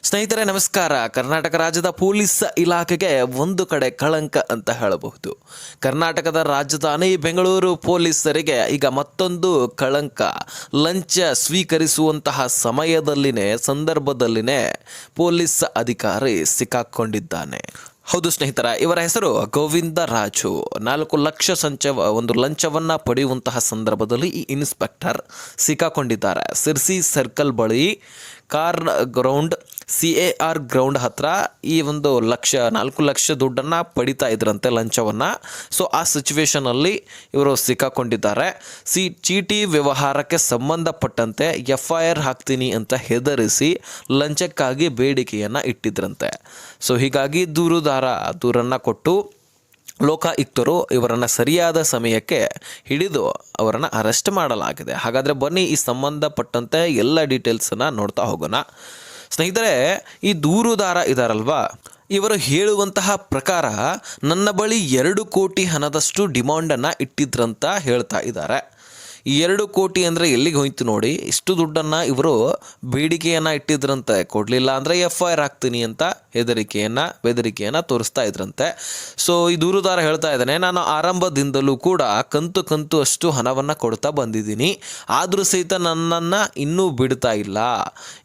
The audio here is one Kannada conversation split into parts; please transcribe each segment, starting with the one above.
ಸ್ನೇಹಿತರೆ ನಮಸ್ಕಾರ. ಕರ್ನಾಟಕ ರಾಜ್ಯದ ಪೊಲೀಸ್ ಇಲಾಖೆಗೆ ಒಂದು ಕಡೆ ಕಳಂಕ ಅಂತ ಹೇಳಬಹುದು. ಕರ್ನಾಟಕದ ರಾಜಧಾನಿ ಬೆಂಗಳೂರು ಪೊಲೀಸರಿಗೆ ಈಗ ಮತ್ತೊಂದು ಕಳಂಕ. ಲಂಚ ಸ್ವೀಕರಿಸುವಂತಹ ಸಂದರ್ಭದಲ್ಲಿನೇ ಪೊಲೀಸ್ ಅಧಿಕಾರಿ ಸಿಕ್ಕಾಕೊಂಡಿದ್ದಾನೆ. ಹೌದು ಸ್ನೇಹಿತರ, ಇವರ ಹೆಸರು ಗೋವಿಂದ ರಾಜು. 4 ಲಕ್ಷ ಲಂಚವನ್ನು ಪಡೆಯುವಂತಹ ಸಂದರ್ಭದಲ್ಲಿ ಈ ಇನ್ಸ್ಪೆಕ್ಟರ್ ಸಿಕ್ಕಾಕೊಂಡಿದ್ದಾರೆ. ಸಿರ್ಸಿ ಸರ್ಕಲ್ ಬಳಿ CAR ಗ್ರೌಂಡ್ ಹತ್ರ ಈ ಒಂದು 4 ಲಕ್ಷ ದುಡ್ಡನ್ನು ಪಡಿತಾ ಇದ್ರಂತೆ, ಲಂಚವನ್ನು. ಸೊ ಆ ಸಿಚುವೇಶನಲ್ಲಿ ಇವರು ಸಿಕ್ಕಾಕೊಂಡಿದ್ದಾರೆ. ಚೀಟಿ ವ್ಯವಹಾರಕ್ಕೆ ಸಂಬಂಧಪಟ್ಟಂತೆ FIR ಹಾಕ್ತೀನಿ ಅಂತ ಹೆದರಿಸಿ ಲಂಚಕ್ಕಾಗಿ ಬೇಡಿಕೆಯನ್ನು ಇಟ್ಟಿದ್ರಂತೆ. ಸೊ ಹೀಗಾಗಿ ದೂರನ್ನು ಕೊಟ್ಟು ಲೋಕಾಯುಕ್ತರು ಇವರನ್ನು ಸರಿಯಾದ ಸಮಯಕ್ಕೆ ಹಿಡಿದು ಅವರನ್ನು ಅರೆಸ್ಟ್ ಮಾಡಲಾಗಿದೆ. ಹಾಗಾದರೆ ಬನ್ನಿ ಈ ಸಂಬಂಧಪಟ್ಟಂತೆ ಎಲ್ಲ ಡೀಟೇಲ್ಸನ್ನು ನೋಡ್ತಾ ಹೋಗೋಣ. ಸ್ನೇಹಿತರೆ, ಈ ದೂರುದಾರ ಇದ್ದಾರಲ್ವಾ, ಇವರು ಹೇಳುವಂತಹ ಪ್ರಕಾರ ನನ್ನ ಬಳಿ 2 ಕೋಟಿ ಹಣದಷ್ಟು ಡಿಮಾಂಡನ್ನು ಇಟ್ಟಿದ್ರಂತ ಹೇಳ್ತಾ ಇದ್ದಾರೆ. 2 ಕೋಟಿ ಅಂದರೆ ಎಲ್ಲಿಗೆ ಹೋಯ್ತು ನೋಡಿ. ಇಷ್ಟು ದುಡ್ಡನ್ನು ಇವರು ಬೇಡಿಕೆಯನ್ನು ಇಟ್ಟಿದ್ರಂತೆ. ಕೊಡಲಿಲ್ಲ ಅಂದರೆ FIR ಹಾಕ್ತೀನಿ ಅಂತ ಬೆದರಿಕೆಯನ್ನು ತೋರಿಸ್ತಾ ಇದ್ರಂತೆ. ಸೊ ಈ ದೂರುದಾರ ಹೇಳ್ತಾ ಇದ್ದಾನೆ, ನಾನು ಆರಂಭದಿಂದಲೂ ಕೂಡ ಕಂತು ಅಷ್ಟು ಹಣವನ್ನು ಕೊಡ್ತಾ ಬಂದಿದ್ದೀನಿ, ಆದರೂ ಸಹಿತ ನನ್ನನ್ನು ಇನ್ನೂ ಬಿಡ್ತಾ ಇಲ್ಲ,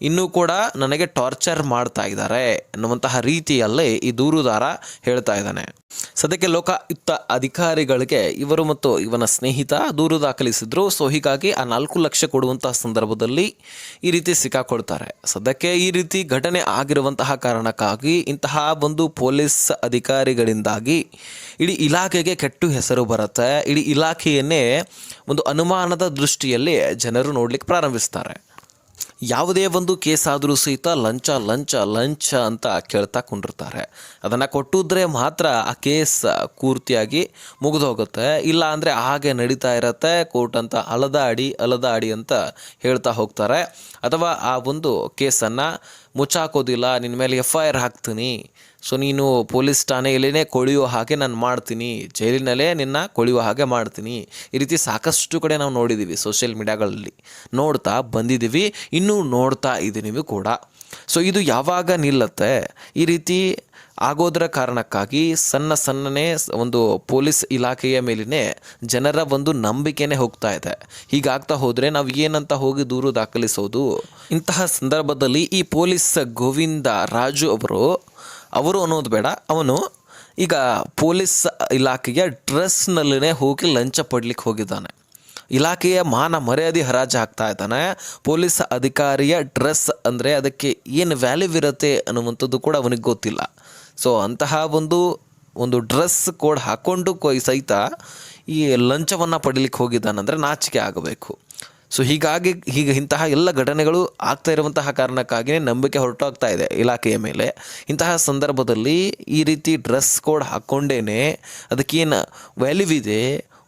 ಇನ್ನೂ ಕೂಡ ನನಗೆ ಟಾರ್ಚರ್ ಮಾಡ್ತಾ ಇದ್ದಾರೆ ಅನ್ನುವಂತಹ ರೀತಿಯಲ್ಲೇ ಈ ದೂರುದಾರ ಹೇಳ್ತಾ ಇದ್ದಾನೆ. ಸದ್ಯಕ್ಕೆ ಲೋಕಾಯುಕ್ತ ಅಧಿಕಾರಿಗಳಿಗೆ ಇವರು ಮತ್ತು ಇವನ ಸ್ನೇಹಿತ ದೂರು ದಾಖಲಿಸಿದ್ರು. ಸೊ ಹೀಗಾಗಿ ಆ 4 ಲಕ್ಷ ಕೊಡುವಂತಹ ಸಂದರ್ಭದಲ್ಲಿ ಈ ರೀತಿ ಸಿಕ್ಕಾಕೊಳ್ತಾರೆ. ಸದ್ಯಕ್ಕೆ ಈ ರೀತಿ ಘಟನೆ ಆಗಿರುವಂತಹ ಕಾರಣಕ್ಕಾಗಿ ಇಂತಹ ಒಂದು ಪೊಲೀಸ್ ಅಧಿಕಾರಿಗಳಿಂದಾಗಿ ಇಡೀ ಇಲಾಖೆಗೆ ಕೆಟ್ಟು ಹೆಸರು ಬರುತ್ತೆ. ಇಡೀ ಇಲಾಖೆಯನ್ನೇ ಒಂದು ಅನುಮಾನದ ದೃಷ್ಟಿಯಲ್ಲಿ ಜನರು ನೋಡ್ಲಿಕ್ಕೆ ಪ್ರಾರಂಭಿಸ್ತಾರೆ. ಯಾವುದೇ ಒಂದು ಕೇಸ್ ಆದರೂ ಸಹಿತ ಲಂಚ ಅಂತ ಕೇಳ್ತಾ ಕೊಂಡಿರ್ತಾರೆ. ಅದನ್ನು ಕೊಟ್ಟಿದ್ರೆ ಮಾತ್ರ ಆ ಕೇಸ್ ಪೂರ್ತಿಯಾಗಿ ಮುಗಿದು ಹೋಗುತ್ತೆ. ಇಲ್ಲ ಅಂದರೆ ಹಾಗೆ ನಡೀತಾ ಇರತ್ತೆ. ಕೋರ್ಟ್ ಅಂತ ಅಲದಾಡಿ ಅಂತ ಹೇಳ್ತಾ ಹೋಗ್ತಾರೆ. ಅಥವಾ ಆ ಒಂದು ಕೇಸನ್ನು ಮುಚ್ಚಾಕೋದಿಲ್ಲ, ನಿನ್ನ ಮೇಲೆ FIR ಹಾಕ್ತೀನಿ, ಸೊ ನೀನು ಪೊಲೀಸ್ ಠಾಣೆಯಲ್ಲೇ ಕೊಳೆಯೋ ಹಾಗೆ ನಾನು ಮಾಡ್ತೀನಿ, ಜೈಲಿನಲ್ಲೇ ನಿನ್ನ ಕೊಳೆಯುವ ಹಾಗೆ ಮಾಡ್ತೀನಿ. ಈ ರೀತಿ ಸಾಕಷ್ಟು ಕಡೆ ನಾವು ನೋಡಿದ್ದೀವಿ, ಸೋಷಿಯಲ್ ಮೀಡಿಯಾಗಳಲ್ಲಿ ನೋಡ್ತಾ ಬಂದಿದ್ದೀವಿ, ಇನ್ನೂ ನೋಡ್ತಾ ಇದ್ದೀವಿ ಕೂಡ. ಸೊ ಇದು ಯಾವಾಗ ನಿಲ್ಲತ್ತೆ? ಈ ರೀತಿ ಆಗೋದರ ಕಾರಣಕ್ಕಾಗಿ ಸಣ್ಣನೇ ಒಂದು ಪೊಲೀಸ್ ಇಲಾಖೆಯ ಮೇಲಿನೇ ಜನರ ಒಂದು ನಂಬಿಕೆನೇ ಹೋಗ್ತಾ ಇದೆ. ಹೀಗಾಗ್ತಾ ಹೋದರೆ ನಾವು ಏನಂತ ಹೋಗಿ ದೂರು ದಾಖಲಿಸೋದು? ಇಂತಹ ಸಂದರ್ಭದಲ್ಲಿ ಈ ಪೊಲೀಸ್ ಗೋವಿಂದ ರಾಜು ಅವರು ಅನ್ನೋದು ಬೇಡ, ಅವನು ಈಗ ಪೊಲೀಸ್ ಇಲಾಖೆಯ ಡ್ರೆಸ್ನಲ್ಲೇ ಹೋಗಿ ಲಂಚ ಪಡ್ಲಿಕ್ಕೆ ಹೋಗಿದ್ದಾನೆ. ಇಲಾಖೆಯ ಮಾನ ಮರ್ಯಾದೆ ಹರಾಜು ಹಾಕ್ತಾ ಇದ್ದಾನೆ. ಪೊಲೀಸ್ ಅಧಿಕಾರಿಯ ಡ್ರೆಸ್ ಅಂದರೆ ಅದಕ್ಕೆ ಏನು ವ್ಯಾಲ್ಯೂ ಇರುತ್ತೆ ಅನ್ನುವಂಥದ್ದು ಕೂಡ ಅವನಿಗೆ ಗೊತ್ತಿಲ್ಲ. ಸೊ ಅಂತಹ ಒಂದು ಡ್ರೆಸ್ ಕೋಡ್ ಹಾಕ್ಕೊಂಡು ಸಹಿತ ಈ ಲಂಚವನ್ನು ಪಡೀಲಿಕ್ಕೆ ಹೋಗಿದ್ದಾನಂದರೆ ನಾಚಿಕೆ ಆಗಬೇಕು. ಸೊ ಹೀಗಾಗಿ ಇಂತಹ ಎಲ್ಲ ಘಟನೆಗಳು ಆಗ್ತಾ ಇರುವಂತಹ ಕಾರಣಕ್ಕಾಗಿಯೇ ನಂಬಿಕೆ ಹೊರಟೋಗ್ತಾ ಇದೆ ಇಲಾಖೆಯ ಮೇಲೆ. ಇಂತಹ ಸಂದರ್ಭದಲ್ಲಿ ಈ ರೀತಿ ಡ್ರೆಸ್ ಕೋಡ್ ಹಾಕ್ಕೊಂಡೇ ಅದಕ್ಕೇನು ವ್ಯಾಲ್ಯೂ ಇದೆ,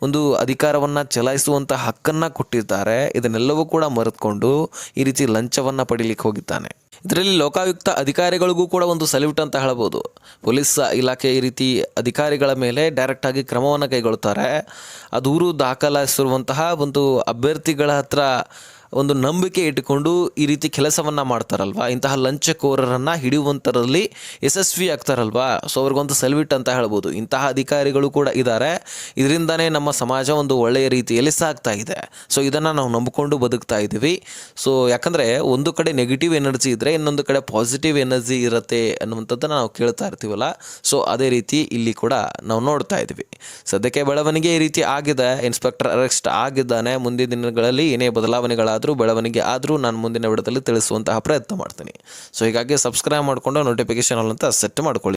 ಒಂದು ಅಧಿಕಾರವನ್ನು ಚಲಾಯಿಸುವಂಥ ಹಕ್ಕನ್ನು ಕೊಟ್ಟಿದ್ದಾರೆ, ಇದನ್ನೆಲ್ಲವೂ ಕೂಡ ಮರೆತುಕೊಂಡು ಈ ರೀತಿ ಲಂಚವನ್ನು ಪಡೀಲಿಕ್ಕೆ ಹೋಗಿದ್ದಾನೆ. ಇದರಲ್ಲಿ ಲೋಕಾಯುಕ್ತ ಅಧಿಕಾರಿಗಳಿಗೂ ಕೂಡ ಒಂದು ಸಲ್ಯೂಟ್ ಅಂತ ಹೇಳ್ಬೋದು. ಪೊಲೀಸ್ ಇಲಾಖೆ ಈ ರೀತಿ ಅಧಿಕಾರಿಗಳ ಮೇಲೆ ಡೈರೆಕ್ಟಾಗಿ ಕ್ರಮವನ್ನು ಕೈಗೊಳ್ತಾರೆ. ಆ ದೂರು ದಾಖಲಿಸಿರುವಂತಹ ಒಂದು ಅಭ್ಯರ್ಥಿಗಳ ಹತ್ರ ಒಂದು ನಂಬಿಕೆ ಇಟ್ಟುಕೊಂಡು ಈ ರೀತಿ ಕೆಲಸವನ್ನು ಮಾಡ್ತಾರಲ್ವ, ಇಂತಹ ಲಂಚಕೋರರನ್ನು ಹಿಡಿಯುವಂಥರಲ್ಲಿ ಯಶಸ್ವಿ ಆಗ್ತಾರಲ್ವ. ಸೊ ಅವ್ರಿಗೊಂದು ಸಲ್ಯೂಟ್ ಅಂತ ಹೇಳ್ಬೋದು. ಇಂತಹ ಅಧಿಕಾರಿಗಳು ಕೂಡ ಇದ್ದಾರೆ. ಇದರಿಂದನೇ ನಮ್ಮ ಸಮಾಜ ಒಂದು ಒಳ್ಳೆಯ ರೀತಿಯಲ್ಲಿ ಸಾಗ್ತಾ ಇದೆ. ಸೊ ಇದನ್ನು ನಾವು ನಂಬಿಕೊಂಡು ಬದುಕ್ತಾ ಇದ್ದೀವಿ. ಸೊ ಯಾಕಂದರೆ ಒಂದು ಕಡೆ ನೆಗೆಟಿವ್ ಎನರ್ಜಿ ಇದ್ದರೆ ಇನ್ನೊಂದು ಕಡೆ ಪಾಸಿಟಿವ್ ಎನರ್ಜಿ ಇರುತ್ತೆ ಅನ್ನುವಂಥದ್ದನ್ನು ನಾವು ಕೇಳ್ತಾ ಇರ್ತೀವಲ್ಲ. ಸೊ ಅದೇ ರೀತಿ ಇಲ್ಲಿ ಕೂಡ ನಾವು ನೋಡ್ತಾ ಇದ್ದೀವಿ. ಸದ್ಯಕ್ಕೆ ಬೆಳವಣಿಗೆ ಈ ರೀತಿ ಆಗಿದೆ. ಇನ್ಸ್ಪೆಕ್ಟರ್ ಅರೆಸ್ಟ್ ಆಗಿದ್ದಾನೆ. ಮುಂದಿನ ದಿನಗಳಲ್ಲಿ ಏನೇ ಬದಲಾವಣೆಗಳಾದ ಬೆಳವಣಿಗೆ ಆದರೂ ನಾನು ಮುಂದಿನ ವಿಡಿಯೋದಲ್ಲಿ ತಿಳಿಸುವಂತಹ ಪ್ರಯತ್ನ ಮಾಡ್ತೀನಿ. ಸೊ ಹೀಗಾಗಿ ಸಬ್ಸ್ಕ್ರೈಬ್ ಮಾಡಿಕೊಂಡು ನೋಟಿಫಿಕೇಶನ್ ಅಂತ ಸೆಟ್ ಮಾಡ್ಕೊಳ್ಳಿ.